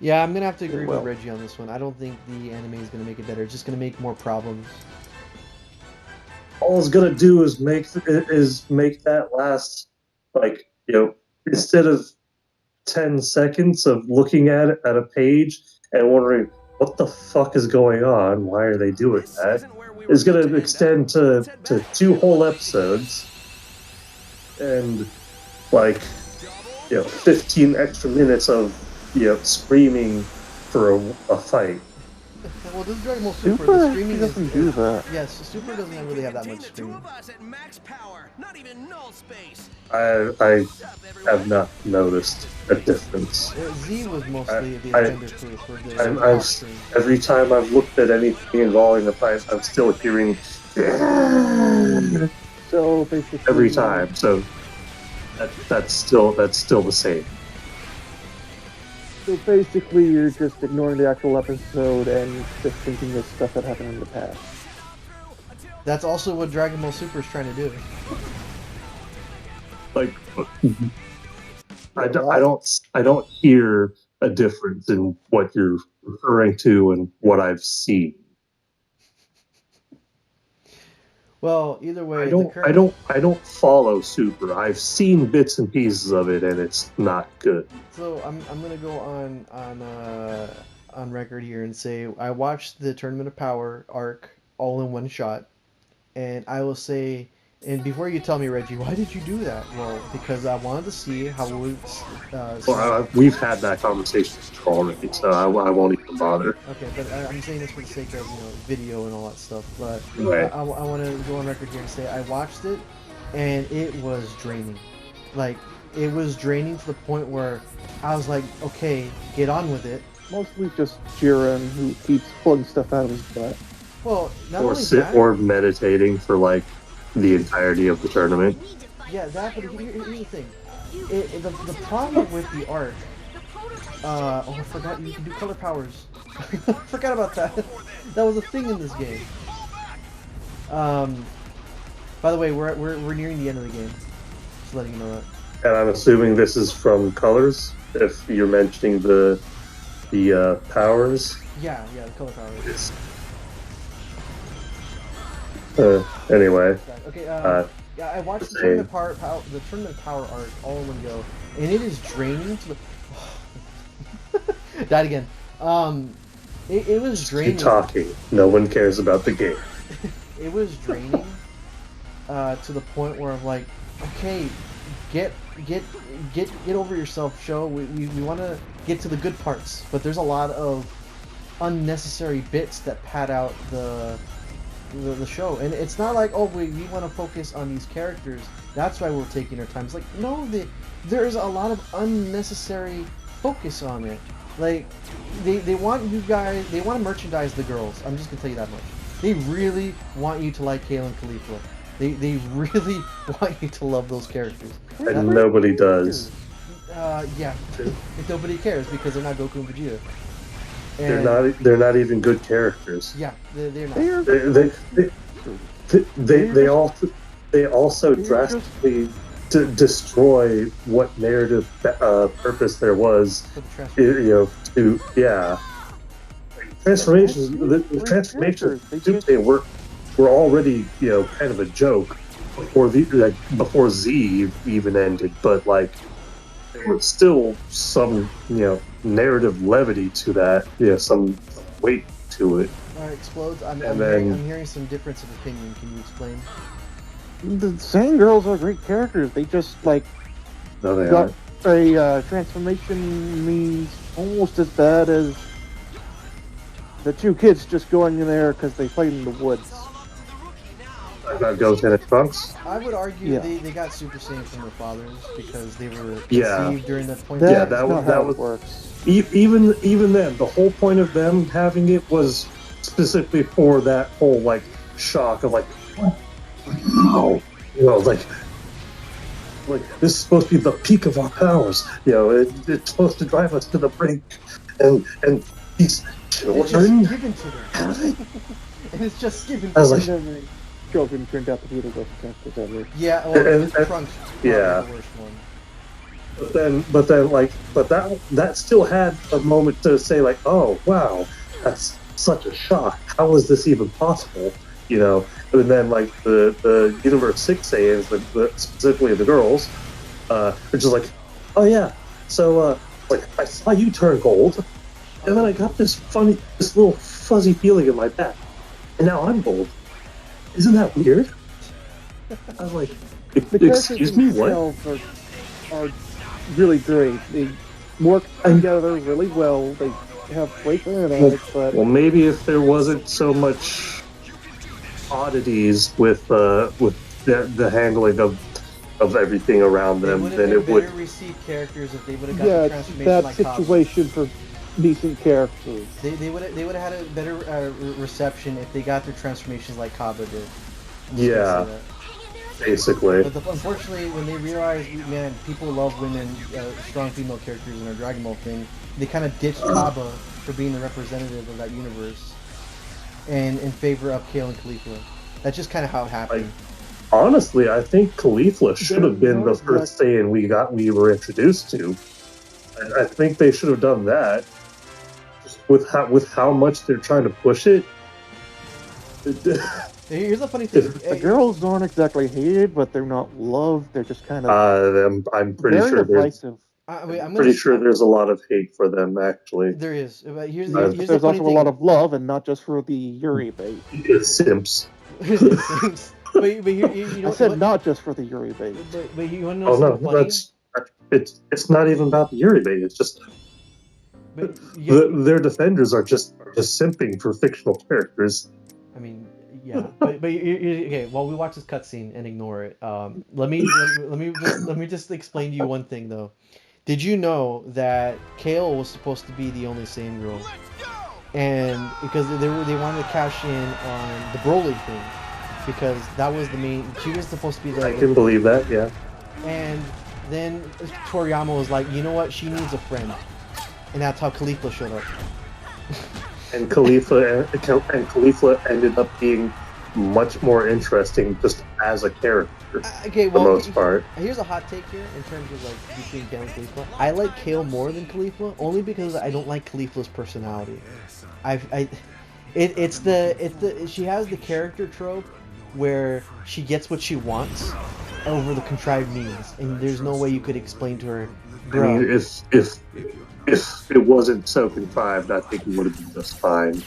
Yeah, I'm gonna have to It agree with will. Reggie on this one. I don't think the anime is gonna make it better. It's just gonna make more problems. All it's gonna do is make that last, like, instead of 10 seconds of looking at it at a page and wondering what the fuck is going on, why are they doing that, is going to extend to two whole episodes and, like, 15 extra minutes of screaming for a fight. Well, this is Dragon Ball Super. The Super streaming doesn't do that. yes, Super doesn't really have that much streaming. I have not noticed a difference. Z was mostly the I, intended for the I'm, off stream. every time I've looked at anything involving the fight, I'm still hearing So basically, every time. So that's still the same. So basically, you're just ignoring the actual episode and just thinking of stuff that happened in the past. That's also what Dragon Ball Super is trying to do. Like, I don't hear a difference in what you're referring to and what I've seen. Well, either way, I don't follow Super. I've seen bits and pieces of it, and it's not good. So I'm gonna go on record here and say I watched the Tournament of Power arc all in one shot, and I will say, and before you tell me, Reggie, why did you do that? Well, because I wanted to see how it would. We've had that conversation already, so I won't even bother. Okay, but I'm saying this for the sake of video and all that stuff. But right. I want to go on record here and say I watched it, and it was draining. Like, it was draining to the point where I was like, okay, get on with it. Mostly just Jiren, who keeps pulling stuff out of his butt. Well, not or only sit that, or meditating for like the entirety of the tournament. yeah, that. But here's the thing: the problem with the arc. Oh, I forgot you can do color powers. Forgot about that. That was a thing in this game. By the way, we're nearing the end of the game. Just letting you know that. And I'm assuming this is from Colors, if you're mentioning the powers. Yeah, the color powers. Anyway. Okay. Yeah, I watched the Tournament Power arc all in one go, and it is draining to the. Died again. It was draining. Keep talking. No one cares about the game. It was draining to the point where I'm like, okay, get over yourself, show. We want to get to the good parts, but there's a lot of unnecessary bits that pad out the show, and it's not like, oh, we want to focus on these characters, that's why we're taking our time. It's like, no, there's a lot of unnecessary focus on it. Like, they want you guys, they want to merchandise the girls. I'm just gonna tell you that much. They really want you to like Kale and Khalifa. They really want you to love those characters. And nobody does. Yeah, nobody cares because they're not Goku and Vegeta. And they're not even good characters. Yeah, they're not. They also drastically destroy what narrative purpose there was. Transformations. The transformations they were already kind of a joke before Z even ended, but like there was still some narrative levity to that, some weight to it. Alright, Explodes. I'm hearing some difference of opinion. Can you explain? The Saiyan girls are great characters. They just got a transformation means almost as bad as the two kids just going in there because they played in the woods. Goten and Trunks? I would argue they got Super Saiyan from their fathers because they were conceived during that point. That was works. Even then, the whole point of them having it was specifically for that whole like shock of like, wow, like this is supposed to be the peak of our powers. It's supposed to drive us to the brink, and these children. It's just given to them. And it's just given. I was like, children turned out to be the worst characters ever. Yeah, well, Trunks. Yeah. The worst one. but then, but that still had a moment to say, like, oh wow, that's such a shock. How is this even possible? You know, and then like the Universe 6 Saiyans, specifically the girls, are just like, oh yeah, so like I saw you turn gold, and then I got this little fuzzy feeling in my back, and now I'm gold. Isn't that weird? I was like, The characters excuse me, what? themselves are really great. They work together really well. They have great dynamics, but Well, maybe if there wasn't so much oddities with the handling of everything around They them, would have then been it would. better received characters if they would have got yeah, the it's transformation that like Kaba. situation for decent characters. They would have had a better reception if they got their transformations like Kaba did. I'm just gonna Yeah, say that. basically. But unfortunately, when they realized, man, people love women, strong female characters in our Dragon Ball thing, they kind of ditched Kaba for being the representative of that universe, and in favor of Kale and Caulifla. That's just kind of how it happened. Honestly, I think Caulifla should have been the first Saiyan we were introduced to. I think they should have done that. Just with how much they're trying to push it. Here's the funny thing: The girls aren't exactly hated, but they're not loved. They're just kind of I'm pretty very sure there's. divisive. I'm Pretty sure there's a lot of hate for them, actually. There is. But here's There's the There's funny also thing. a lot of love, and not just for the Yuri bait. Simps. but you know I said what? not just for the Yuri bait. But you want to know Oh no, something funny? it's not even about the Yuri bait. It's just But you, their defenders are just simping for fictional characters. I mean, yeah. But okay. While we watch this cutscene and ignore it, let me just explain to you one thing though. Did you know that Kale was supposed to be the only Saiyan girl, and because they wanted to cash in on the Broly thing, because that was the main. She was supposed to be I can believe that, yeah. And then Toriyama was like, you know what? She needs a friend, and that's how Caulifla showed up. And Caulifla ended up being much more interesting just as a character. Okay, for the well, most part. Here's a hot take here in terms of like between Kale and Caulifla. I like Kale more than Caulifla only because I don't like Caulifla's personality. It's the she has the character trope where she gets what she wants over the contrived means, and there's no way you could explain to her. Bro, I mean, if it wasn't so contrived, I think it would have been just fine.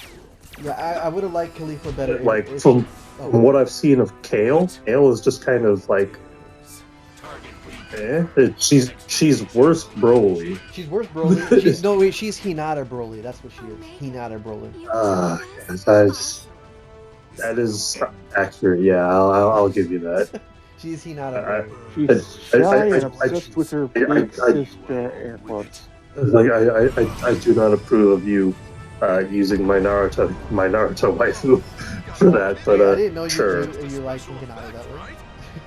yeah, I would have liked Caulifla better. Like if from oh. what I've seen of Kale is just kind of like, she's worse Broly. She's worse Broly. She's Hinata Broly. That's what she is. Hinata Broly. Yes, that is accurate. Yeah, I'll give you that. She's Hinata Broly. She's shy and obsessed with her big sister, air quotes. Like I do not approve of you using my Naruto waifu for that, but I didn't know sure. you liked Hinata that way.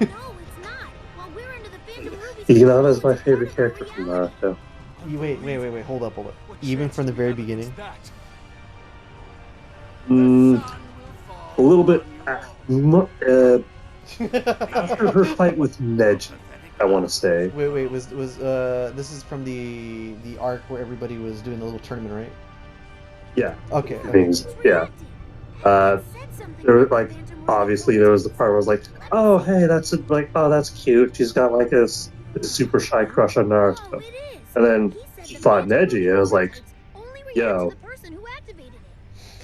No, it's not. While we're under the big ruby. Hinata is my favorite character from Naruto. Wait. Hold up. Even from the very beginning. A little bit after her fight with Neji, I want to say. Wait. Was this is from the arc where everybody was doing the little tournament, right? Yeah. Okay. Yeah. There was like obviously there was the part where I was like, oh hey, that's cute. She's got like a super shy crush on Naruto, and then she fought Neji, and I was like, yo,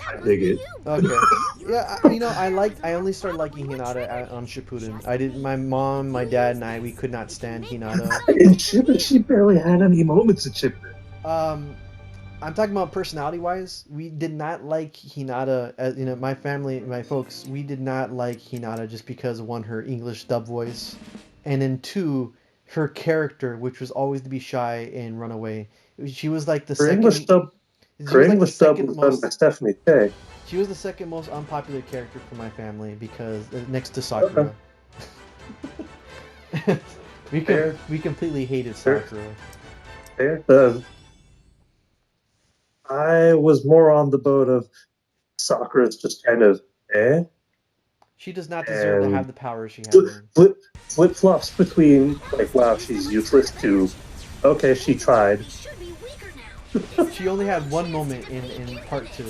I dig it. Okay. Yeah, I only started liking Hinata on Shippuden. I didn't. My mom, my dad, and we could not stand Hinata. In Shippuden, she barely had any moments in Shippuden. I'm talking about personality-wise. We did not like Hinata. As my family, my folks, we did not like Hinata just because of one, her English dub voice, and then two, her character, which was always to be shy and run away. She was like the second. Her English dub was done by Stephanie K. She was the second most unpopular character for my family because next to Sakura. Okay. we completely hated Sakura. I was more on the boat of Sakura's just kind of She does not deserve to have the power she has. Flip flops between like, wow, she's useless, to okay, she tried. He should be weaker now. She only had one moment in part 2.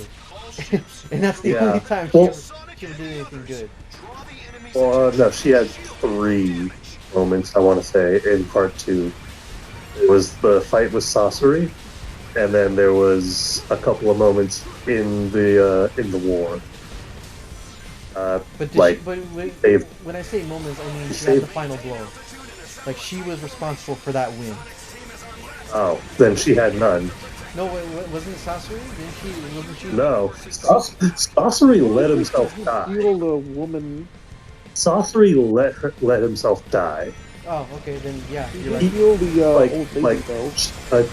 And that's the Yeah. only time Well- she ever did anything good. Well, no, she had 3 moments, I want to say, in part 2. It was the fight with Sorcery, and then there was a couple of moments in the war. But Like, they've- when I say moments, I mean she had they've- the final blow. Like, she was responsible for that win. Oh, then she had none. No, wasn't it Sasori? Wasn't she? No, Sorcery let himself die. Steal a woman. Sorcery let himself die. Oh, okay, then yeah, He you're did right. steal the Like- old lady, like- though.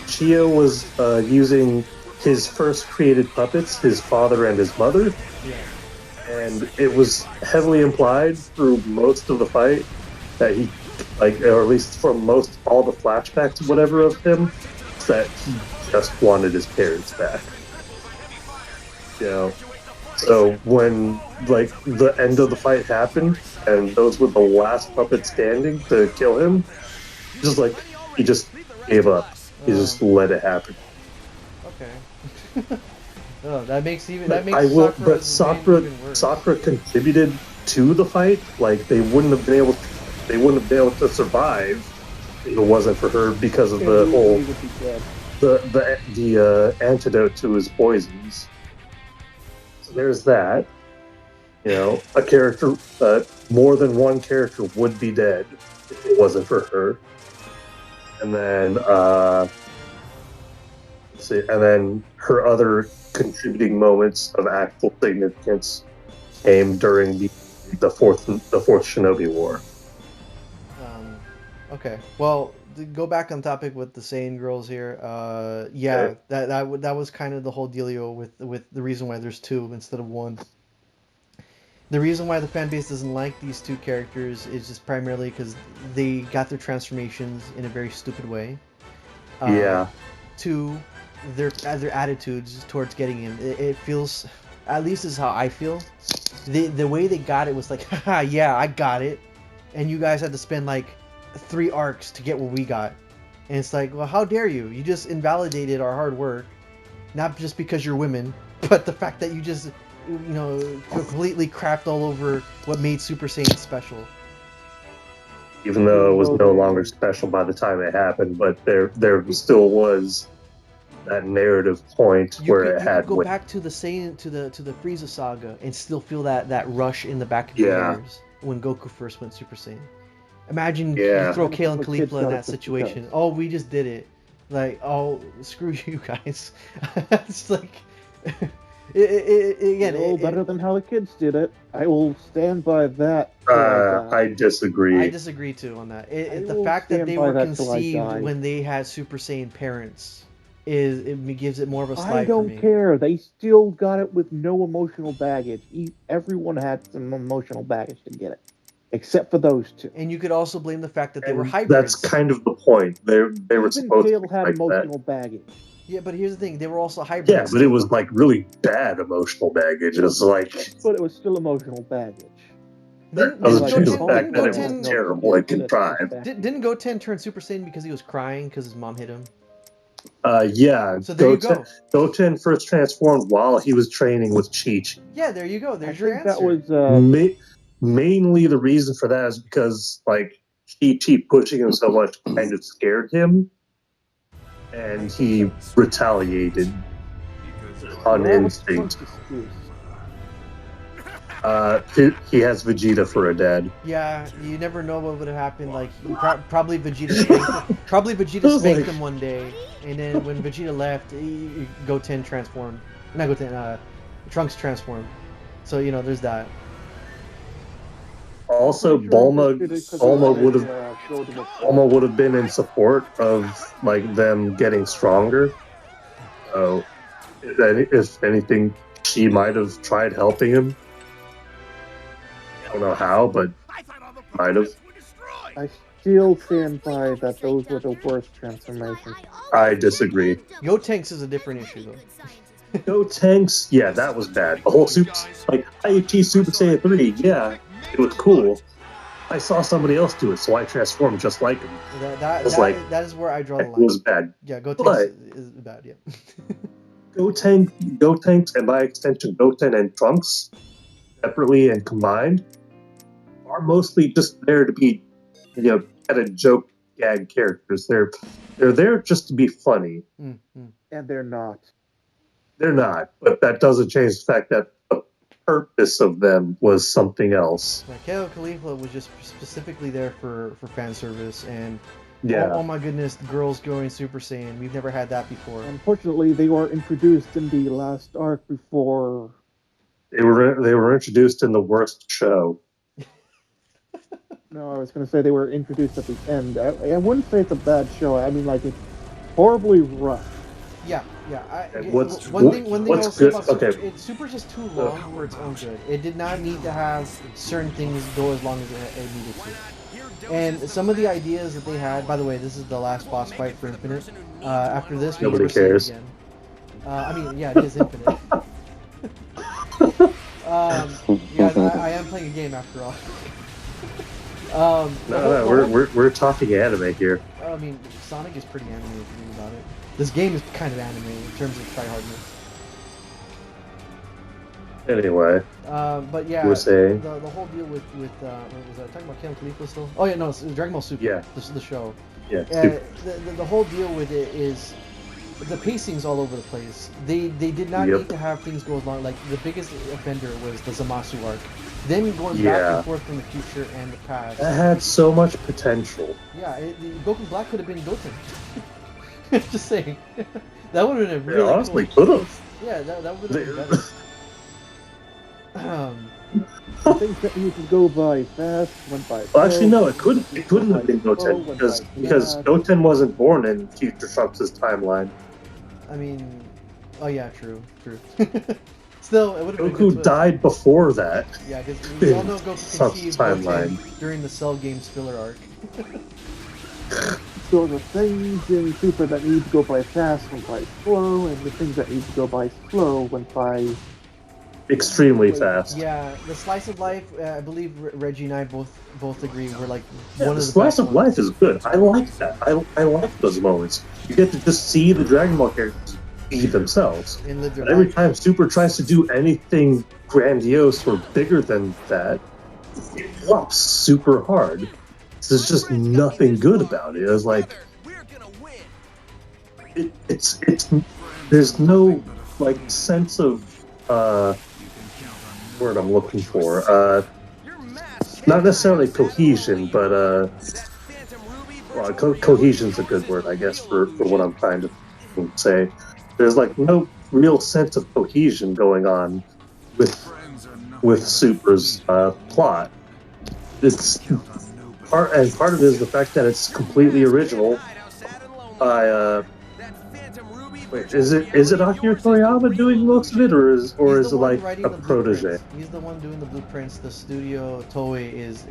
Chia was using his first created puppets, his father and his mother, Yeah. and it was heavily implied through most of the fight that he, like, or at least from all the flashbacks, whatever of him, that he just wanted his parents back. You know, so when like the end of the fight happened, and those were the last puppets standing to kill him, he just gave up. He just let it happen. Okay. Oh, that makes I will, but Sakura's win even worse. Sakura contributed to the fight. Like they wouldn't have been able to survive if it wasn't for her because of the whole He would be dead. the antidote to his poisons. So there's that. You know, a character, more than one character would be dead if it wasn't for her. And then, let's see, and then her other contributing moments of actual significance came during the fourth Shinobi War. Okay. Well, to go back on topic with the Saiyan girls here. Yeah, Okay. that was kind of the whole dealio with the reason why there's 2 instead of 1. The reason why the fan base doesn't like these 2 characters is just primarily because they got their transformations in a very stupid way. Yeah. 2, their attitudes towards getting him. It feels, at least this is how I feel. The way they got it was like, haha, yeah, I got it, and you guys had to spend like 3 arcs to get what we got. And it's like, well, how dare you? You just invalidated our hard work, not just because you're women, but the fact that you just, completely crapped all over what made Super Saiyan special. Even though it was no longer special by the time it happened, but there still was that narrative point where it You had could go weight. back to the Saiyan, to the Frieza saga, and still feel that rush in the back of Yeah. your ears when Goku first went Super Saiyan. Imagine Yeah. you throw Kale and The kids Caulifla in got that it just situation. because. Oh, we just did it. Like, oh, screw you guys. It's like, Better than how the kids did it. I will stand by that. till I die. I disagree. I disagree too on that. I The will fact that stand they by were that till I conceived die. when they had Super Saiyan parents gives it more of a slide I don't for me. care. They still got it with no emotional baggage. Everyone had some emotional baggage to get it, except for those 2. And you could also blame the fact that they were And hybrids. that's kind of the point. They were Even supposed Kale to be had like emotional baggage. Yeah, but here's the thing: they were also hybrids. that. Yeah, but it was like really bad emotional baggage. It was like But it was still emotional baggage. Didn't doesn't Like, change the oh, fact that it Goten- was terrible and contrived. Didn't Goten turn Super Saiyan because he was crying because his mom hit him? Yeah. So there you go. Goten first transformed while he was training with Chi-Chi. Yeah, there you go. There's I your think answer. that was Mainly the reason for that is because like Chi-Chi pushing him so much kind of scared him, and he retaliated on instinct. excuse. He has Vegeta for a dad. Yeah, you never know what would have happened. Like probably Vegeta spanked him. Probably Vegeta was spanked like- him one day, and then when Vegeta left, Goten transformed. Not Goten. Trunks transformed. So there's that. Also, Pretty sure he just did it 'cause he Bulma wanted, would have show them a- Bulma would have been in support of like them getting stronger. So, if anything, she might have tried helping him. I don't know how, but might have. I still stand by that those were the worst transformations. I disagree. Gotenks is a different issue though. Go Tanks, yeah, that was bad. The whole Super, like IHG Super Saiyan 3, yeah, it was cool. I saw somebody else do it, so I transformed just like him. It's like, that is where I draw the it line. was bad. Yeah, Gotenks But is bad. Yeah. Gotenks, and by extension, Goten and Trunks, separately and combined, are mostly just there to be, kind of joke gag characters. They're there just to be funny. Mm-hmm. And they're not. They're not, but that doesn't change the fact that the purpose of them was something else. Like Khalifa was just specifically there for fan service and Yeah. oh my goodness, the girls going Super Saiyan. We've never had that before. Unfortunately, they were introduced in the last arc before. They were introduced in the worst show. No, I was going to say they were introduced at the end. I wouldn't say it's a bad show. I mean, like, it's horribly rough. Yeah. One thing I'll say about Super, okay. Super's just too long for its own good. It did not need to have certain things go as long as it needed to. And some of the ideas that they had, by the way, this is the last boss fight for Infinite. After this, we Nobody never see it cares. again. I mean, yeah, it is Infinite. Guys, I am playing a game after all. No, we're talking anime here. I mean, Sonic is pretty anime if you think about it. This game is kind of anime in terms of tryhardness. Anyway, but yeah, we're saying the whole deal with what was I talking about Kale Khalifa still? Oh yeah, no, it's Dragon Ball Super. Yeah. This is the show. yeah, The whole deal with it is the pacing's all over the place. They did not Yep. need to have things go as long. Like the biggest offender was the Zamasu arc. Them going back Yeah. and forth from the future and the past. that had so much potential. Yeah, Goku Black could have been Goten. Just saying. That would have been a really honestly, cool. could have. Yeah, that would have been better. The things that need to go by fast went by. Well, actually, slow. no, it couldn't have been Goten because Goten wasn't born in Future Trunks' timeline. I mean, oh yeah, true. Still, it would have been a good Goku twist. died before that. Yeah, because we all know Goku Trunks' conceived timeline. Goten during the Cell Games filler arc. So the things in Super that need to go by fast went by slow, and the things that need to go by slow went by. Extremely fast. Yeah, the slice of life. I believe Reggie and I both agree. We're like Yeah, one the of the slice best of life is good. I like that. I like those moments. You get to just see the Dragon Ball characters be themselves. in the But every time Super tries to do anything grandiose or bigger than that, it flops super hard. There's just nothing good about it. It's like it's there's no like sense of word I'm looking for. Not necessarily cohesion, but cohesion's a good word, I guess, for what I'm trying to say. There's like no real sense of cohesion going on with Super's plot. It's part of it is the fact that it's completely original by wait, is it Akira Toriyama doing most of it, or is He's it the one like writing a the protege? blueprints. He's the one doing the blueprints. The studio Toei is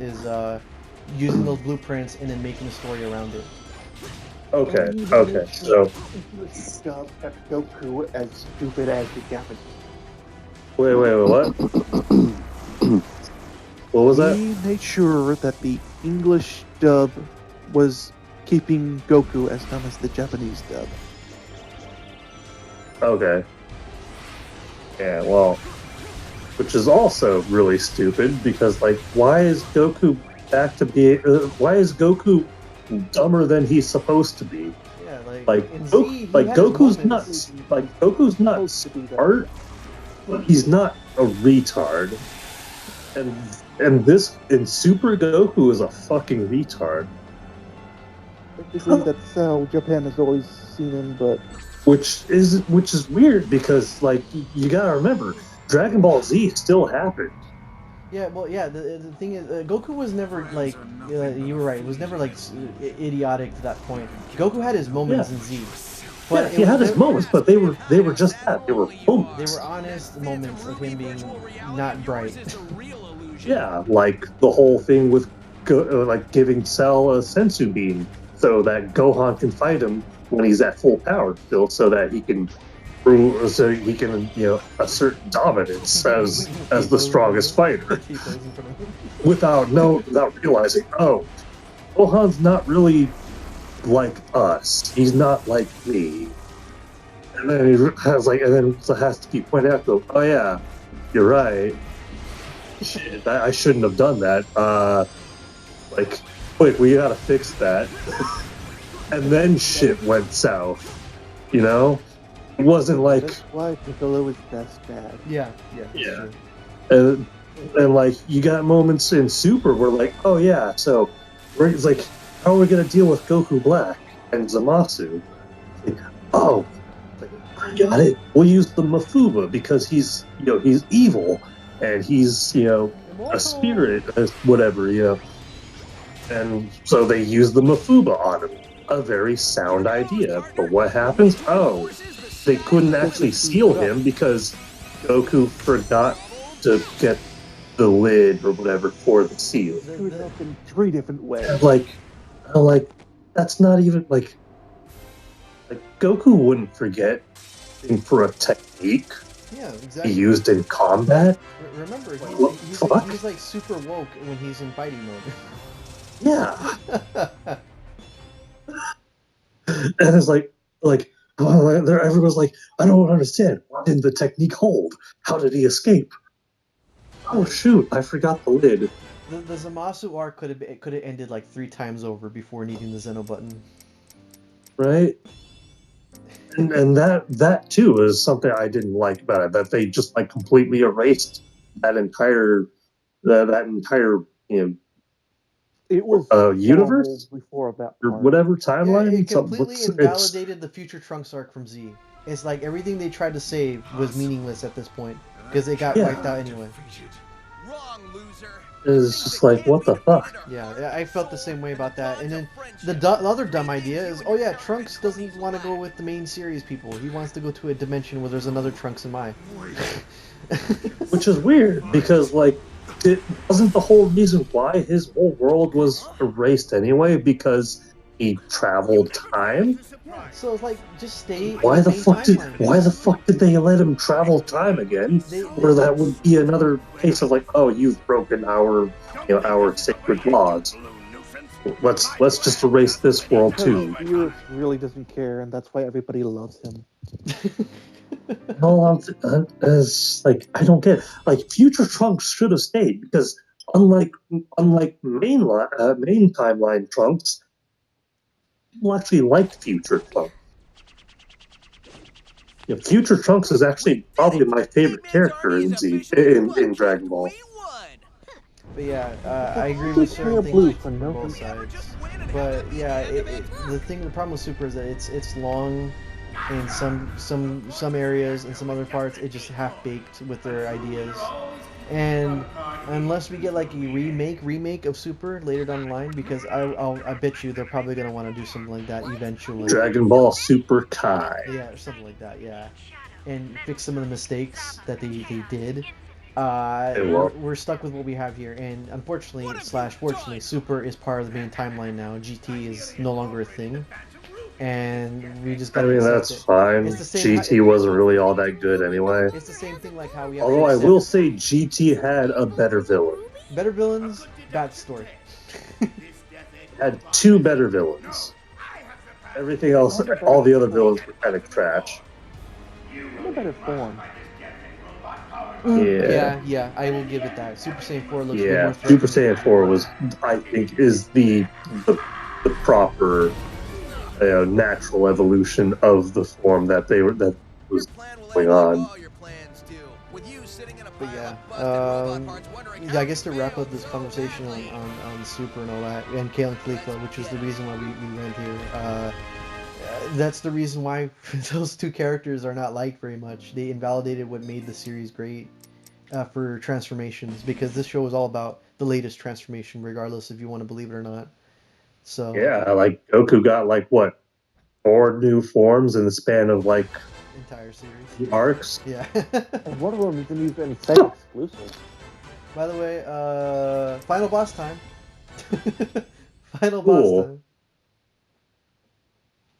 using those blueprints and then making a story around it. Okay, so Stuff kept Goku as stupid as the Japanese. wait, what? What was that? He made sure that the English dub was keeping Goku as dumb as the Japanese dub. Okay. Yeah, well, which is also really stupid because, like, why is Goku why is Goku dumber than he's supposed to be? Yeah, Like, in Go- Z, he like has Goku's moments. nuts. Like, Goku's not smart, but he's not a retard. And this in Super Goku is a fucking retard. Basically, that's how Japan has always seen him, but Which is weird because, like, you gotta remember, Dragon Ball Z still happened. Yeah, well, yeah. The thing is, Goku was never like you were right. It was never like idiotic to that point. Goku had his moments Yeah. in Z, Yeah, he had his moments, but they were just that. They were moments. They were honest moments of him being not bright. Yeah, like the whole thing with like giving Cell a sensu bean so that Gohan can fight him when he's at full power still, so that he can so he can assert dominance as the strongest fighter without realizing, oh, Gohan's not really like us. He's not like me. And then he has to keep pointing out, though, oh yeah, you're right. Shit, I shouldn't have done that. Quick, we gotta fix that. And then shit went south. It wasn't like That's why Piccolo was best dad. Yeah. and you got moments in Super where oh yeah, so it's like, how are we gonna deal with Goku Black and Zamasu? Oh, I got it. We'll use the Mafuba because he's he's evil and he's a spirit, whatever. And so they use the Mafuba on him. A very sound idea. But what happens? Oh, they couldn't actually seal him because Goku forgot to get the lid or whatever for the seal. Screwed up in 3 different ways. That's not even like Goku wouldn't forget for a technique Yeah, exactly. he used in combat. Remember, he's like super woke when he's in fighting mode. Yeah. And it's everyone's like, I don't understand. Why didn't the technique hold? How did he escape? Oh shoot, I forgot the lid. The Zamasu arc could have ended like 3 times over before needing the Zeno button. Right? And that too is something I didn't like about it, that they just completely erased that entire It was universe before that or part. whatever timeline. Yeah, it completely invalidated the future Trunks arc from Z. It's like everything they tried to save was meaningless at this point because it got wiped out anyway. It's just like, what the fuck? Yeah, I felt the same way about that. And then the other dumb idea is, oh yeah, Trunks doesn't want to go with the main series people. He wants to go to a dimension where there's another Trunks and Mai. Which is weird because it wasn't the whole reason why his whole world was erased anyway, because he traveled time. So it's like, just stay. Why the fuck did they let him travel time again? Where that would be another case of oh, you've broken our sacred laws. Let's just erase this world too. He really doesn't care, and that's why everybody loves him. No, I don't get Future Trunks should have stayed, because unlike main timeline Trunks, people actually like Future Trunks. Future Trunks is actually probably my favorite character in in Dragon Ball. But yeah, I agree with certain things from both sides. But yeah, the problem with Super is that it's long in some areas and some other parts. It just half baked with their ideas. And unless we get a remake of Super later down the line, because I bet you they're probably gonna want to do something like that eventually. Dragon Ball Super Kai. Yeah, or something like that. Yeah, and fix some of the mistakes that they did. We're stuck with what we have here, and unfortunately / fortunately, Super is part of the main timeline now. GT is no longer a thing. And we just got. That's fine. GT wasn't really all that good anyway. It's the same thing how we have. Although I will say GT had a better villain. Better villains, bad story. Had 2 better villains. Everything else, all the other villains were kind of trash. In a better form. Yeah, I will give it that. Super Saiyan 4 looks way more Super Saiyan 4 was, I think, is the proper natural evolution of the form that was going on. But yeah, I guess to wrap up this conversation on Super and all that, and Kale and Caligula, which is the reason why we went here. That's the reason why those 2 characters are not liked very much. They invalidated what made the series great for transformations, because this show is all about the latest transformation, regardless if you want to believe it or not. So yeah, Goku got 4 new forms in the span of entire series arcs. Yeah. And one of them isn't even set exclusive. By the way, final boss time. Final Cool. boss time.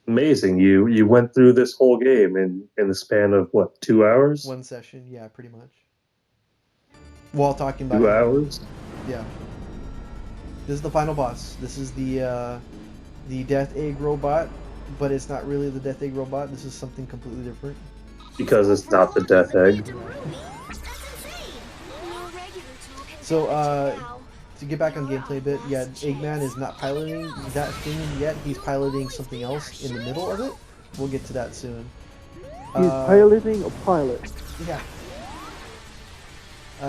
Amazing. You went through this whole game in the span of what, 2 hours? One session, yeah, pretty much. While talking about 2 hours? yeah. This is the final boss. This is the Death Egg robot, but it's not really the Death Egg robot. This is something completely different. Because it's not the Death Egg. So, to get back on gameplay a bit, yeah, Eggman is not piloting that thing yet. He's piloting something else in the middle of it. We'll get to that soon. He's piloting a pilot. Yeah.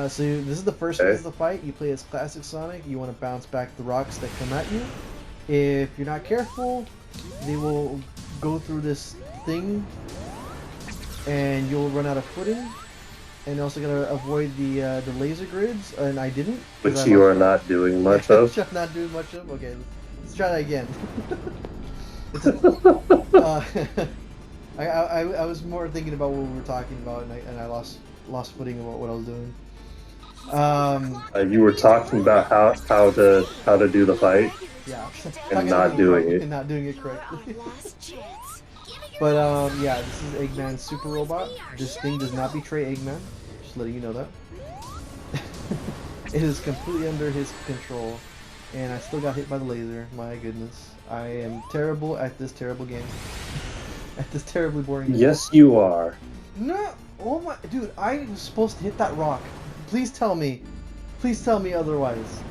So this is the first phase of the fight. You play as Classic Sonic. You want to bounce back the rocks that come at you. If you're not careful, they will go through this thing, and you'll run out of footing. And also gotta avoid the laser grids, and I didn't. Which you are not doing much of. Not doing much of. Okay, let's try that again. I was more thinking about what we were talking about, and I lost footing about what I was doing. You were talking about how to do the fight. Yeah. And not doing it. And not doing it correctly. But yeah, this is Eggman's super robot. This thing does not betray Eggman. Just letting you know that. It is completely under his control, and I still got hit by the laser. My goodness, I am terrible at this terrible game. At this terribly boring game. Yes, you are. No, oh my, dude, I was supposed to hit that rock. Please tell me otherwise.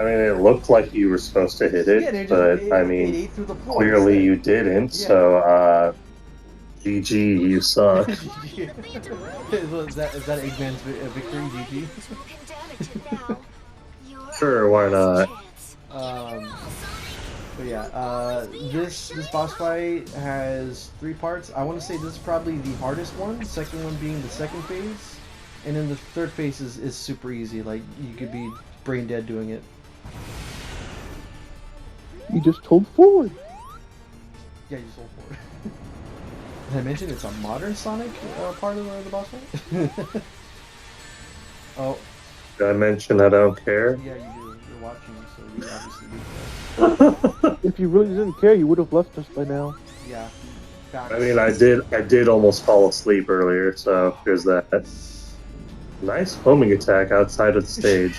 I mean, it looked like you were supposed to hit it, Yeah, but I mean, it ate through the floor clearly instead. you didn't. Yeah. So, GG, you suck. Is that Eggman's victory, GG? Sure, why not? But yeah, this boss fight has 3 parts. I want to say this is probably the hardest one. Second one being the second phase, and then the third phase is super easy. Like, you could be brain dead doing it. You just told forward. Yeah, you sold for it. Did I mention it's a modern Sonic part of the boss fight? Oh, Did I mention I don't care? yeah, you do. You're watching, so you obviously do care. If you really didn't care, you would have left us by now. Yeah. Facts. I mean, I did almost fall asleep earlier, so there's that. Nice homing attack outside of the stage.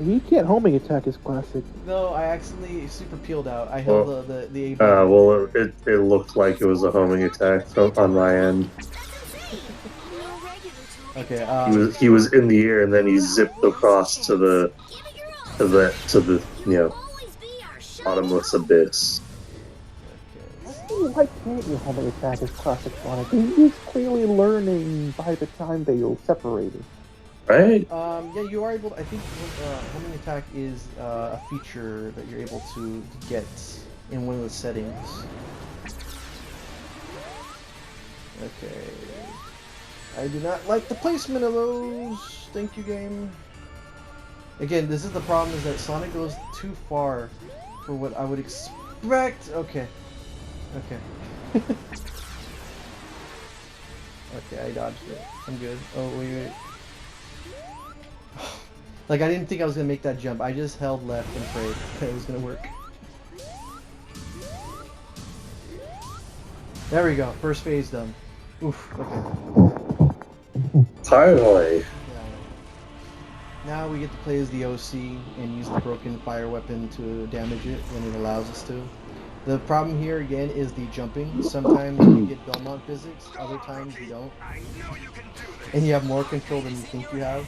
You can't homing attack his classic. No, I accidentally super peeled out. I held the A button. Well, it looked like it was a homing attack on my end. Okay. He was in the air and then he zipped across to the bottomless abyss. Why can't you homing attack his classic Sonic? He's clearly learning by the time they separated. Right? Yeah, you are able to, I think homing attack is a feature that you're able to get in one of the settings. Okay. I do not like the placement of those. Thank you, game. Again, this is the problem, is that Sonic goes too far for what I would expect. Okay. Okay. Okay, I dodged it. I'm good. Oh, wait. Like, I didn't think I was gonna make that jump. I just held left and prayed that it was gonna work. There we go. First phase done. Oof. Okay. Finally. Yeah. Now we get to play as the OC and use the broken fire weapon to damage it when it allows us to. The problem here again is the jumping. Sometimes you get Belmont physics, other times you don't. And you have more control than you think you have.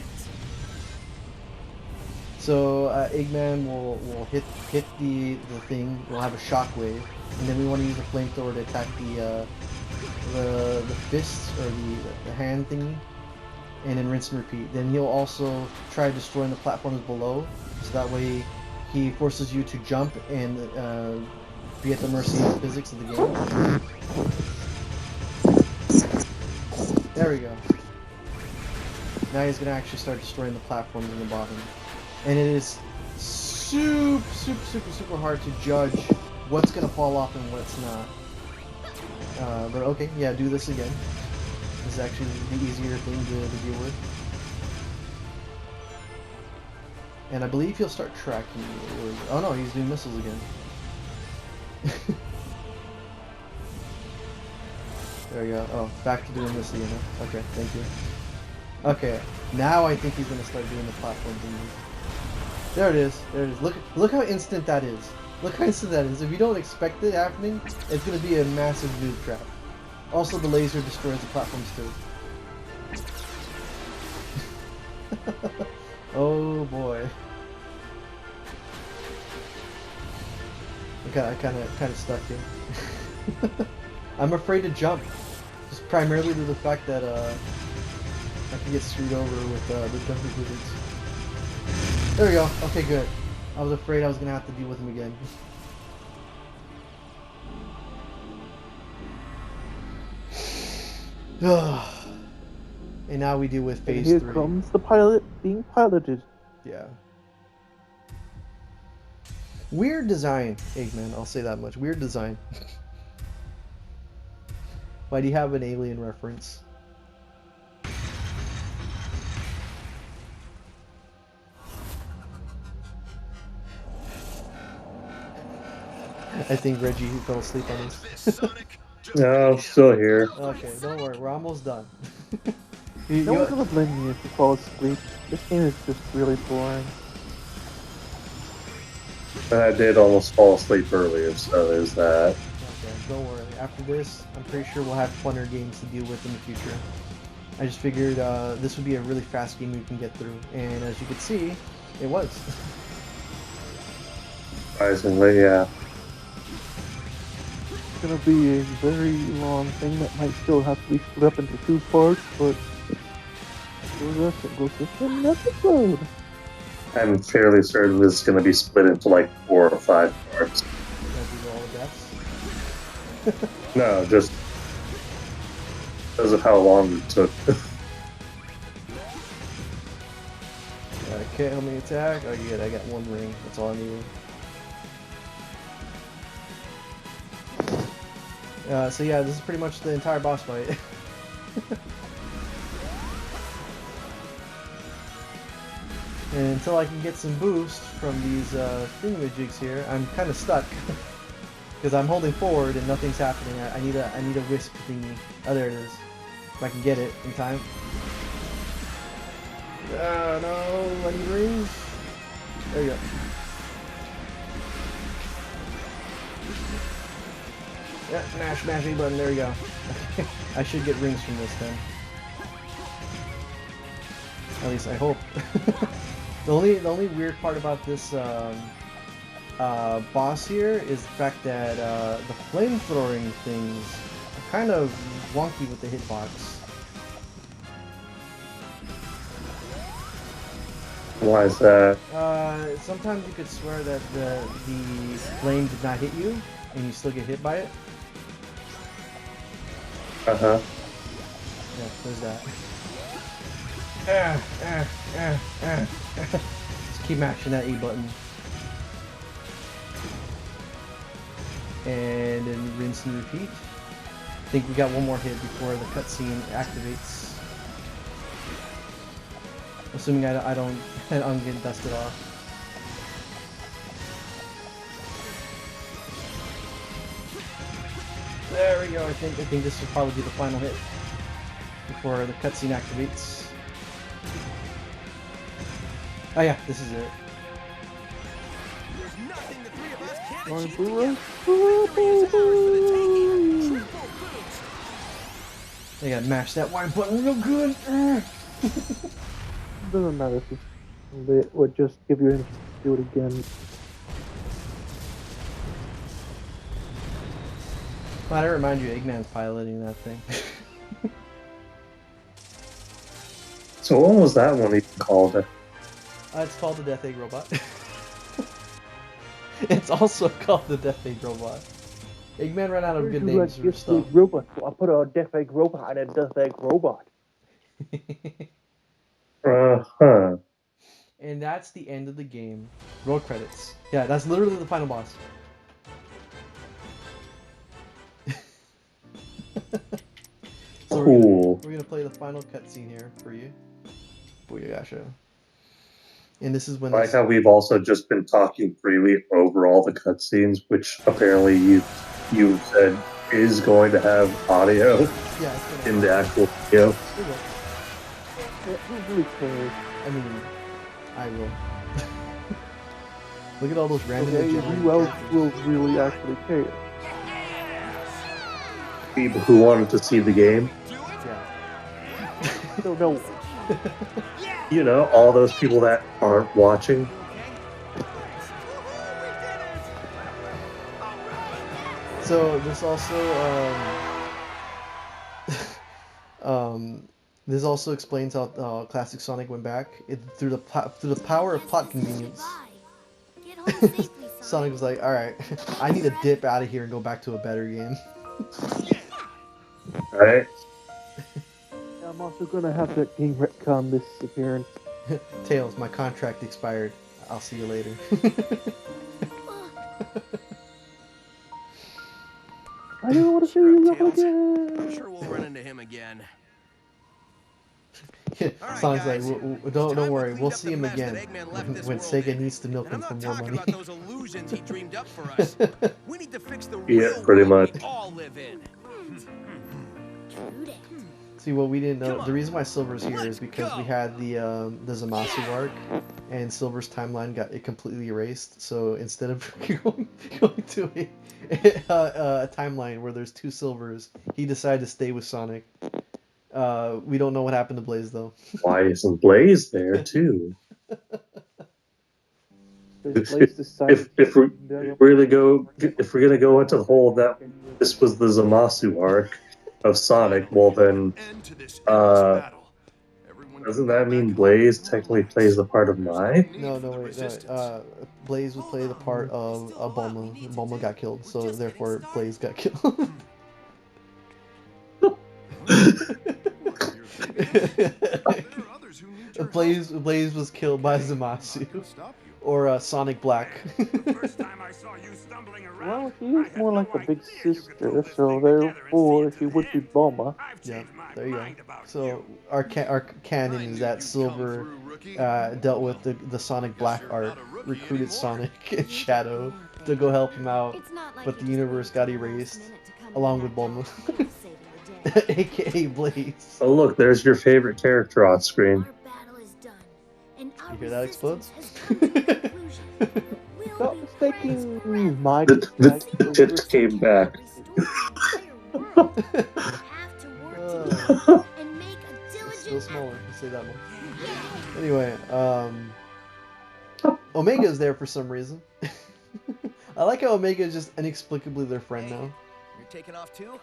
So Eggman will hit the thing. We'll have a shockwave, and then we want to use the flamethrower to attack the fists or the hand thingy, and then rinse and repeat. Then he'll also try destroying the platforms below, so that way he forces you to jump and be at the mercy of the physics of the game. There we go. Now he's gonna actually start destroying the platforms in the bottom. And it is super hard to judge what's gonna fall off and what's not. But okay, yeah, do this again. This is actually the easier thing to deal with. And I believe he'll start tracking you. Oh no, he's doing missiles again. There you go. Oh, back to doing this again. Huh? Okay, thank you. Okay, now I think he's gonna start doing the platform thingy. There it is. There it is. Look how instant that is. Look how instant that is. If you don't expect it happening, it's gonna be a massive noob trap. Also, the laser destroys the platforms too. Oh boy. I kind of stuck here. I'm afraid to jump, just primarily due to the fact that I can get screwed over with the jumping blizzards. There we go. Okay, good. I was afraid I was gonna have to deal with him again. And now we deal with phase 3. Here comes the pilot being piloted. Yeah. Weird design, Eggman. I'll say that much. Weird design. Why do you have an alien reference? I think Reggie fell asleep on us. No, I'm still here. Okay, don't worry. We're almost done. No one's gonna blame me if you fall asleep. This game is just really boring. I did almost fall asleep earlier, so there's that. Okay, don't worry. After this, I'm pretty sure we'll have funner games to deal with in the future. I just figured this would be a really fast game we can get through, and as you can see, it was. Surprisingly, yeah. It's gonna be a very long thing that might still have to be split up into 2 parts, but for the rest it goes just an episode. I'm fairly certain this is going to be split into like 4 or 5 parts. Do all the deaths. No, just because of how long it took. Okay, help me attack. Oh, good. I got 1 ring. That's all I needed. So yeah, this is pretty much the entire boss fight. And until I can get some boost from these thingamajigs here, I'm kind of stuck. Because I'm holding forward and nothing's happening. I need a wisp thingy. Oh, there it is. If I can get it in time. Oh no, I need rings. There you go. Yeah, mash A button, there you go. I should get rings from this then. At least I hope. The only weird part about this boss here is the fact that the flamethrowing things are kind of wonky with the hitbox. Why is that? Sometimes you could swear that the flame did not hit you, and you still get hit by it. Uh-huh. Yeah, there's that. Just keep mashing that E button. And then rinse and repeat. I think we got 1 more hit before the cutscene activates. Assuming I don't get dusted off. There we go. I think this will probably be the final hit before the cutscene activates. Oh yeah, this is it. I gotta mash that Y button real good. Doesn't matter if it would just give you interest to do it again. Well, I remind you, Eggman's piloting that thing. So what was that one even called? It's called the Death Egg Robot. It's also called the Death Egg Robot. Eggman ran out of good names for stuff. Robot. So I put a Death Egg Robot and a Death Egg Robot. Uh-huh. And that's the end of the game. Roll credits. Yeah, that's literally the final boss. So Cool. we're gonna play the final cutscene here for you. Booyah. And this is when I like how we've also just been talking freely over all the cutscenes, which apparently you said is going to have audio Yeah, it's gonna in the actual video. It will. Yeah, who really cares? I mean, I will. Look at all those random Okay, generated who else characters. will really actually care? People who wanted to see the game, Yeah. So no one. you know, all those people that aren't watching. So this also this also explains how classic Sonic went back through the power of plot convenience. Get home safely, Sonic was like, "All right, I need to dip out of here and go back to a better game." Right? I'm also gonna have that game retcon this appearance. Tails, my contract expired. I'll see you later. I don't want to see Cheer you up, go Tails. again. I'm sure we'll run into him again. Alright, Sonic's like, guys. Don't Time we worry, cleaned we'll up see the him mess again that Eggman left this when world Sega in. needs to milk And him I'm for not more talking money. about those illusions he dreamed up for us. We need to fix the Yeah, real pretty world much. we all live in. True that. See, what we didn't know, Come the on, reason why Silver's here is let's because we go. had the Zamasu arc, and Silver's timeline got completely erased. So instead of going to a timeline where there's two Silvers, he decided to stay with Sonic. We don't know what happened to Blaze though. Why isn't Blaze there too? Because Blaze decided If we to really go, if we're gonna go into the whole that this was the Zamasu arc of Sonic, well then, doesn't that mean Blaze technically plays the part of Mai? No, wait, no. Blaze would play the part of Bulma. Bulma got killed, so therefore Blaze got killed. Blaze was killed by Zamasu or Sonic Black. Well, she is more like a big sister, so therefore she would be Bulma. Yeah, there you go. So our canon is that Silver dealt with the Sonic Black arc, recruited Sonic and Shadow to go help him out, It's not like but we the just universe got waited erased, last minute to come along back with Bulma, saving the day. aka Blaze. Oh look, there's your favorite character on screen. Our battle is done, and our You hear that explode? resistance has come to a conclusion. We'll Stop be mistaking praised my The death for tit your came back. Restore the entire world. We have to work together and make a Still diligent smaller, I'll say that much. Anyway, Omega's there for some reason. I like how Omega is just inexplicably their friend now. You're taking off too?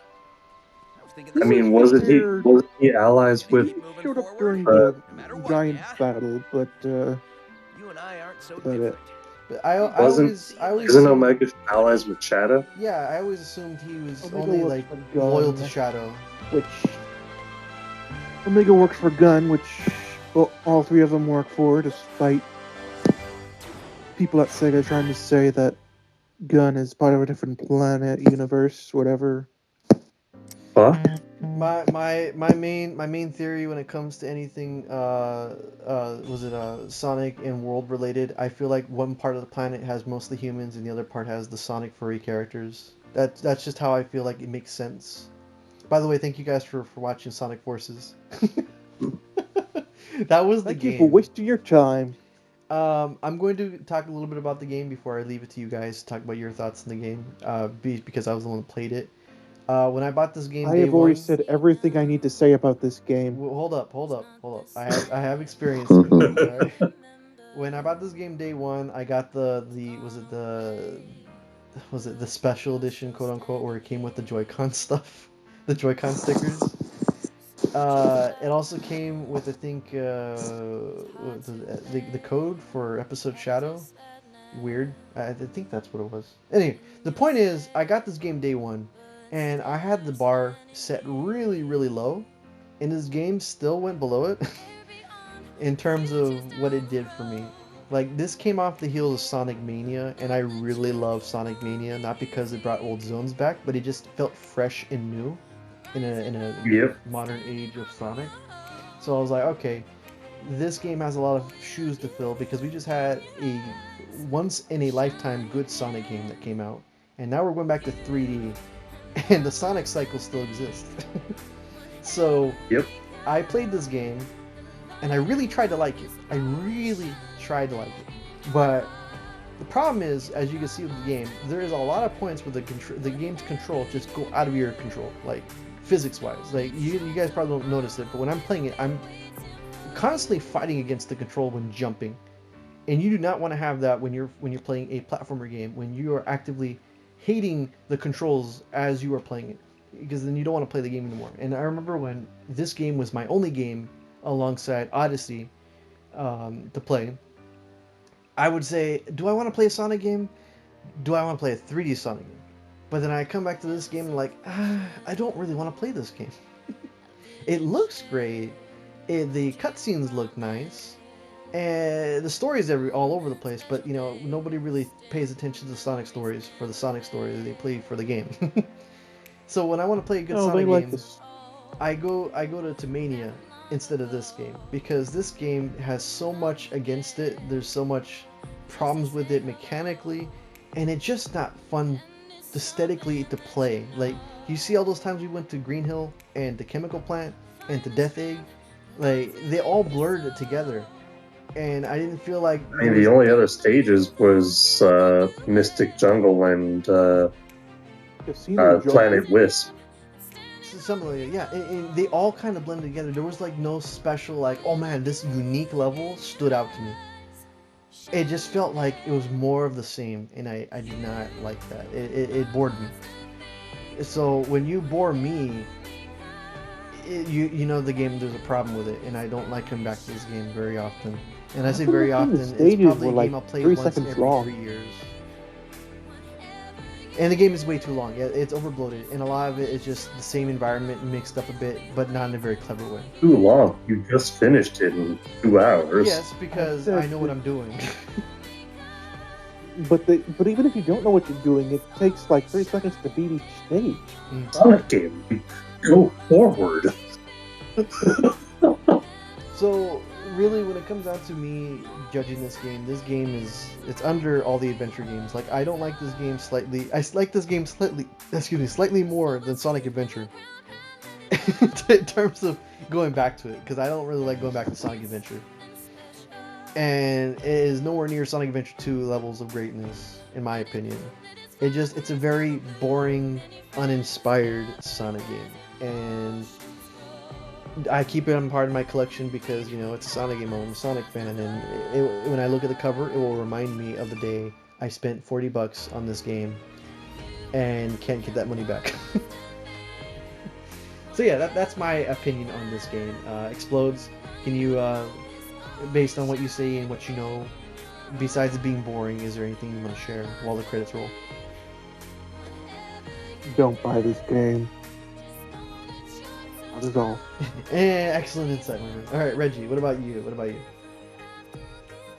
I was thinking I the mean, same wasn't thing. he allies with? Keep moving showed up forward, during Uh, the no matter what, Giants yeah? battle, but You and I aren't so About it. different. But I Wasn't- always Isn't assumed- Omega allies with Shadow? Yeah, I always assumed he was Omega only works like for Gun. loyal to Shadow. which Omega works for Gun, which all three of them work for, despite people at Sega trying to say that Gun is part of a different planet, universe, whatever. Huh? My main theory when it comes to anything was it Sonic and world related, I feel like one part of the planet has mostly humans and the other part has the Sonic furry characters. That's just how I feel like it makes sense. By the way, thank you guys for watching Sonic Forces. That was the Thank game. you for wasting your time. I'm going to talk a little bit about the game before I leave it to you guys to talk about your thoughts on the game. Because I was the one that played it. When I bought this game, I day have already one- said everything I need to say about this game. Well, hold up. I have experience. Alright? When I bought this game day one, I got the special edition, quote unquote, where it came with the Joy-Con stuff, the Joy-Con stickers. It also came with, I think, the code for episode Shadow. Weird. I think that's what it was. Anyway, the point is, I got this game day one, and I had the bar set really, really low, and this game still went below it in terms of what it did for me. Like, this came off the heels of Sonic Mania, and I really love Sonic Mania, not because it brought old zones back, but it just felt fresh and new in a Yep. modern age of Sonic. So I was like, okay, this game has a lot of shoes to fill because we just had a once in a lifetime good Sonic game that came out, and now we're going back to 3D. and the Sonic cycle still exists. So Yep. I played this game, and I really tried to like it. I really tried to like it, but the problem is, as you can see with the game, there is a lot of points where the game's control just go out of your control, like physics-wise. Like you guys probably don't notice it, but when I'm playing it, I'm constantly fighting against the control when jumping, and you do not want to have that when you're playing a platformer game, when you are actively hating the controls as you are playing it, because then you don't want to play the game anymore. And I remember when this game was my only game alongside Odyssey to play, I would say, do I want to play a Sonic game? Do I want to play a 3D Sonic game? But then I come back to this game and like, I don't really want to play this game. It looks great. The cutscenes look nice. And the stories all over the place, but you know, nobody really pays attention to the Sonic stories for the Sonic story that they play for the game. So when I want to play a good Sonic like game, this. I go to Mania instead of this game, because this game has so much against it. There's so much problems with it mechanically, and it's just not fun aesthetically to play. Like, you see all those times we went to Green Hill and the Chemical Plant and to Death Egg, like they all blurred it together, and I didn't feel like I mean, the only other stages was Mystic Jungle and Casino Planet Wisp. something like that. Yeah, and they all kind of blended together. There was like no special, like, oh man, this unique level stood out to me. It just felt like it was more of the same, and I did not like that. It bored me. So when you bore me, you know the game, there's a problem with it, and I don't like coming back to this game very often. And I say very often, it's stages probably a were, game like, I'll play 3 once seconds every long. 3 years. And the game is way too long. It's overbloated, and a lot of it is just the same environment mixed up a bit, but not in a very clever way. Too long. You just finished it in 2 hours. Yes, because I know what I'm doing. But even if you don't know what you're doing, it takes like 3 seconds to beat each stage. Sonic game. Go forward. So really, when it comes down to me judging this game it's under all the adventure games. Like, I don't like this game slightly. I like this game slightly more than Sonic Adventure. In terms of going back to it, because I don't really like going back to Sonic Adventure. And it is nowhere near Sonic Adventure 2 levels of greatness, in my opinion. It's a very boring, uninspired Sonic game. And I keep it on part of my collection because, you know, it's a Sonic game. I'm a Sonic fan, and when I look at the cover, it will remind me of the day I spent $40 on this game and can't get that money back. So yeah, that's my opinion on this game. Explodes, can you, based on what you say and what you know, besides it being boring, is there anything you want to share while the credits roll? Don't buy this game. Not at all. Excellent insight, my man. All right, Reggie, what about you?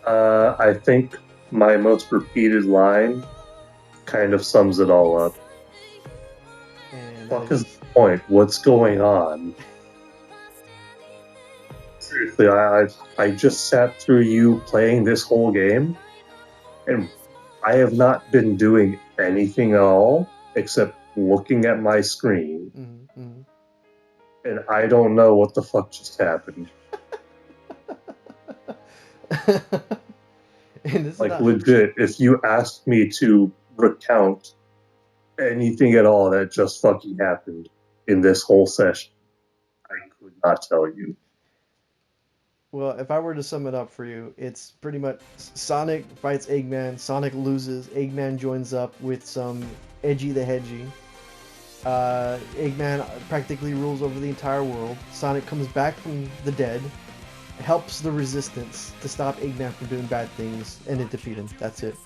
I think my most repeated line kind of sums it all up. And Fuck is the point? What's going on? Seriously, I just sat through you playing this whole game, and I have not been doing anything at all except looking at my screen, and I don't know what the fuck just happened. And this Like, legit, if you asked me to recount anything at all that just fucking happened in this whole session, I could not tell you. Well, if I were to sum it up for you, it's pretty much Sonic fights Eggman, Sonic loses, Eggman joins up with some Edgy the Hedgy. Eggman practically rules over the entire world. Sonic comes back from the dead, helps the Resistance to stop Eggman from doing bad things, and then defeat him. That's it.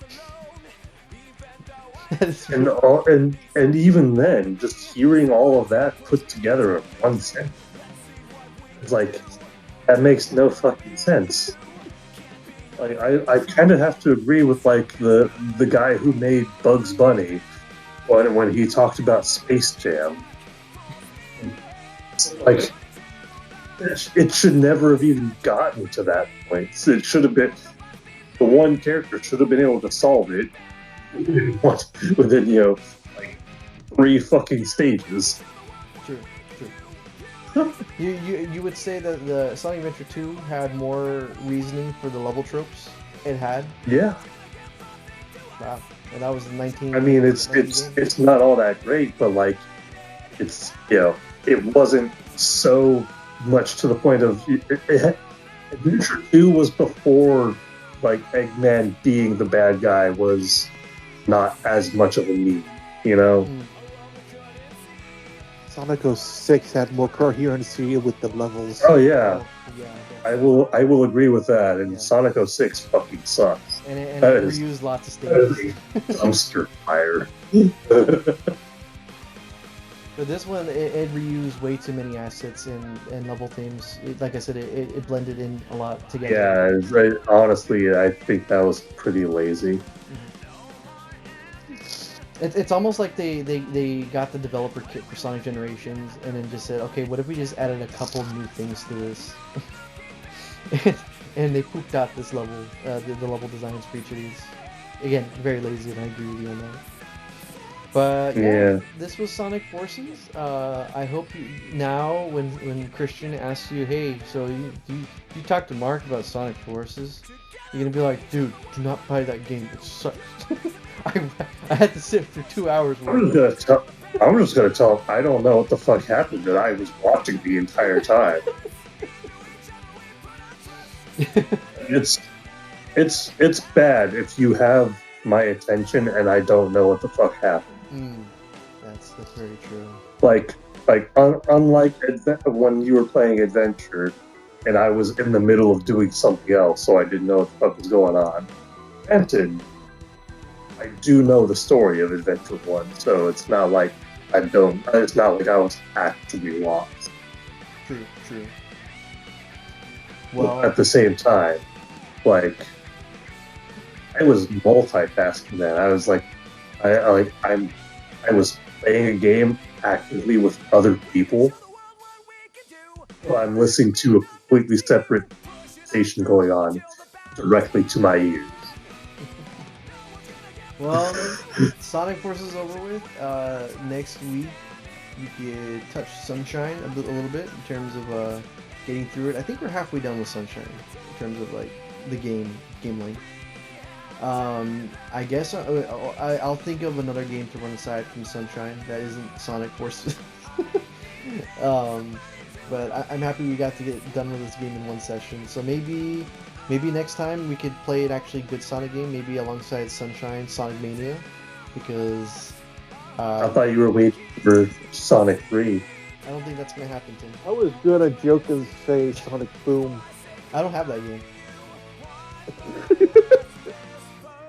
And even then, just hearing all of that put together in one sentence, it's like, that makes no fucking sense. Like, I kind of have to agree with like the guy who made Bugs Bunny when he talked about Space Jam. Like, it should never have even gotten to that point. It should have been, the one character should have been able to solve it within, you know, like 3 fucking stages. True. You would say that the Sonic Adventure 2 had more reasoning for the level tropes? It had? Yeah. Wow. And that was the 19... I mean, it's not all that great, but like, it's, you know, it wasn't so much to the point of Adventure 2 was before like Eggman being the bad guy was not as much of a meme, you know. Sonic 06 had more coherency with the levels. Oh yeah, yeah. I will agree with that. And Yeah. Sonic 06 fucking sucks. And it That is- reused lots of That is stages. a dumpster fire. But this one, it reused way too many assets and level themes. Like I said, it blended in a lot together. Yeah, honestly, I think that was pretty lazy. It's almost like they got the developer kit for Sonic Generations and then just said, okay, what if we just added a couple new things to this? and they pooped out this level, the level designs for each of these. Again, very lazy, and I agree with you on that. But yeah, this was Sonic Forces. I hope now when Christian asks you, hey, so you talked to Mark about Sonic Forces, you're gonna be like, dude, do not buy that game. It sucks. I had to sit for 2 hours. I'm just gonna tell him I don't know what the fuck happened, that I was watching the entire time. It's bad if you have my attention and I don't know what the fuck happened. That's very true. Like unlike when you were playing Adventure, and I was in the middle of doing something else, so I didn't know what the fuck was going on. Granted, I do know the story of Adventure 1, so it's not like I don't. It's not like I was actually lost. True. Well, at the same time, like, I was multitasking. Man, I was like, I was playing a game actively with other people. While I'm listening to a completely separate station going on directly to my ears. Well, Sonic Forces over with. Next week, you could touch Sunshine a little bit in terms of getting through it. I think we're halfway done with Sunshine in terms of like the game length. I guess I'll think of another game to run aside from Sunshine that isn't Sonic Forces. But I'm happy we got to get done with this game in one session. So maybe next time we could play an actually good Sonic game, maybe alongside Sunshine, SonicKamehameha, because I thought you were waiting for Sonic 3. I don't think that's gonna happen, Tim. I was gonna joke and say Sonic Boom. I don't have that game.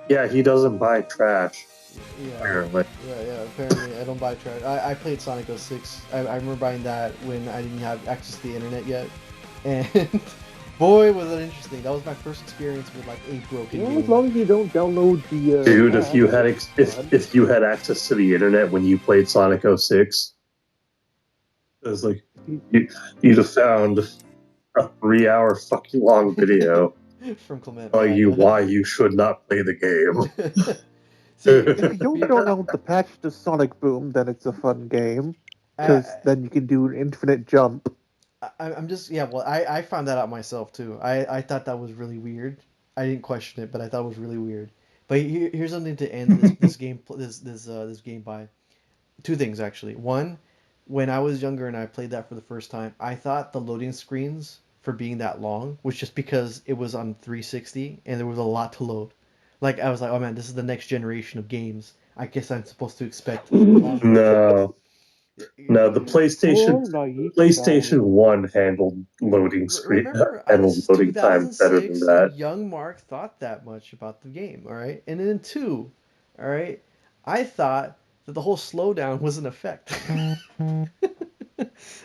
Yeah, he doesn't buy trash. Yeah. Apparently. Yeah. Apparently, I don't buy trash. I played Sonic 06. I remember buying that when I didn't have access to the internet yet, and boy, was it interesting. That was my first experience with like a broken game. As long as you don't download the. Dude, if you had if you had access to the internet when you played Sonic 06, it was like you'd have found a 3-hour fucking long video from Clement telling you why you should not play the game. See, If you don't download the patch to Sonic Boom, then it's a fun game. Because then you can do an infinite jump. I'm just, yeah, well, I found that out myself, too. I thought that was really weird. I didn't question it, but I thought it was really weird. But here's something to end this game by. Two things, actually. One, when I was younger and I played that for the first time, I thought the loading screens for being that long was just because it was on 360 and there was a lot to load. Like, I was like, oh man, this is the next generation of games. I guess I'm supposed to expect. No, the PlayStation 1 handled loading screen handled loading time better than that. Young Mark thought that much about the game, all right? And then 2, all right, I thought that the whole slowdown was an effect.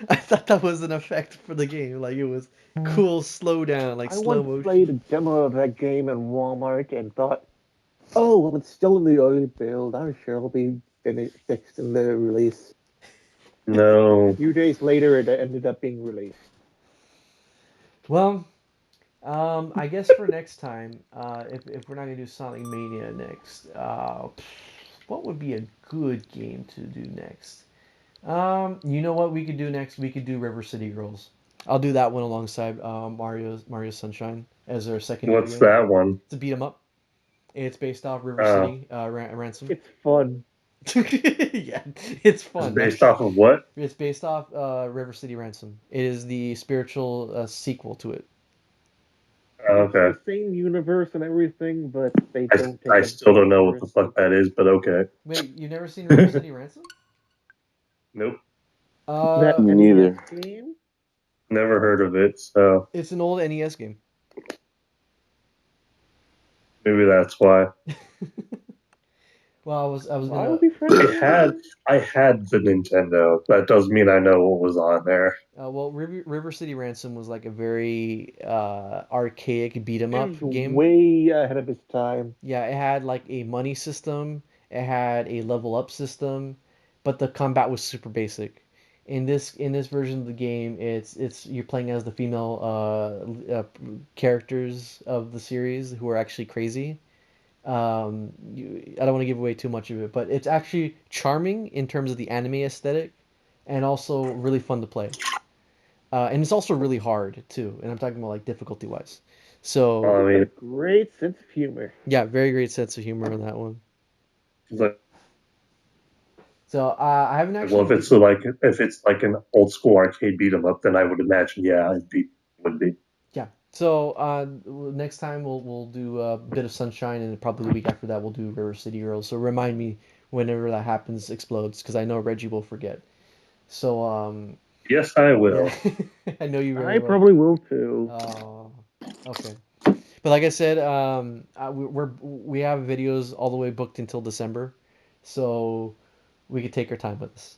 I thought that was an effect for the game. Like, it was cool slowdown, like slow motion. I once played a demo of that game in Walmart and thought, oh, well, it's still in the early build. I'm sure it'll be fixed in the release. No. A few days later, it ended up being released. Well, I guess for next time, if we're not gonna do Sonic Mania next, What would be a good game to do next? You know what we could do next? We could do River City Girls. I'll do that one alongside Mario Sunshine as our second indie What's game. that one? It's a beat 'em up. It's based off River Oh. City Ransom. It's fun. Yeah, it's It's fun. based off of what? It's based off River City Ransom. It is the spiritual sequel to it. Okay. It's the same universe and everything, but they don't take I still don't know what the seriously. fuck that is, but okay. Wait, you've never seen River City Ransom? Nope. That Me NES neither. game? Never heard of it, so It's an old NES game. maybe that's why. Well, I was Why gonna. would be friends with I had the Nintendo. That doesn't mean I know what was on there. Well, River City Ransom was like a very archaic beat 'em It up was game. way ahead of its time. Yeah, it had like a money system, it had a level up system, but the combat was super basic. In this version of the game, it's you're playing as the female characters of the series who are actually crazy. I don't want to give away too much of it, but it's actually charming in terms of the anime aesthetic, and also really fun to play. And it's also really hard too, and I'm talking about like difficulty wise. Well, I So Got a mean, great sense of humor. yeah, very great sense of humor on that one. it's like, So I haven't well, actually. if it's like an old school arcade beat 'em up, then I would imagine, yeah, would be. Yeah. So next time we'll do a bit of Sunshine, and probably the week after that we'll do River City Girls. So remind me whenever that happens, explodes, because I know Reggie will forget. So Yes, I will. yeah, I know you very I well. probably will too. Oh, okay. But like I said, we have videos all the way booked until December, so we could take our time with this.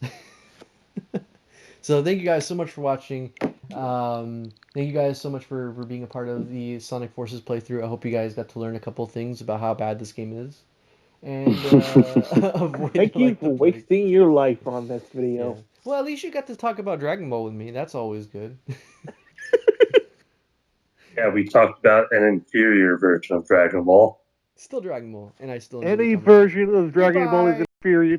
So thank you guys so much for watching. Thank you guys so much for being a part of the Sonic Forces playthrough. I hope you guys got to learn a couple of things about how bad this game is, and avoid Thank you like the for plague. wasting your life on this Yeah. video. Well, at least you got to talk about Dragon Ball with me. That's always good. Yeah, we talked about an inferior version of Dragon Ball. Still Dragon Ball, and I still enjoy the Any conversation. version of Dragon Ball is Goodbye. inferior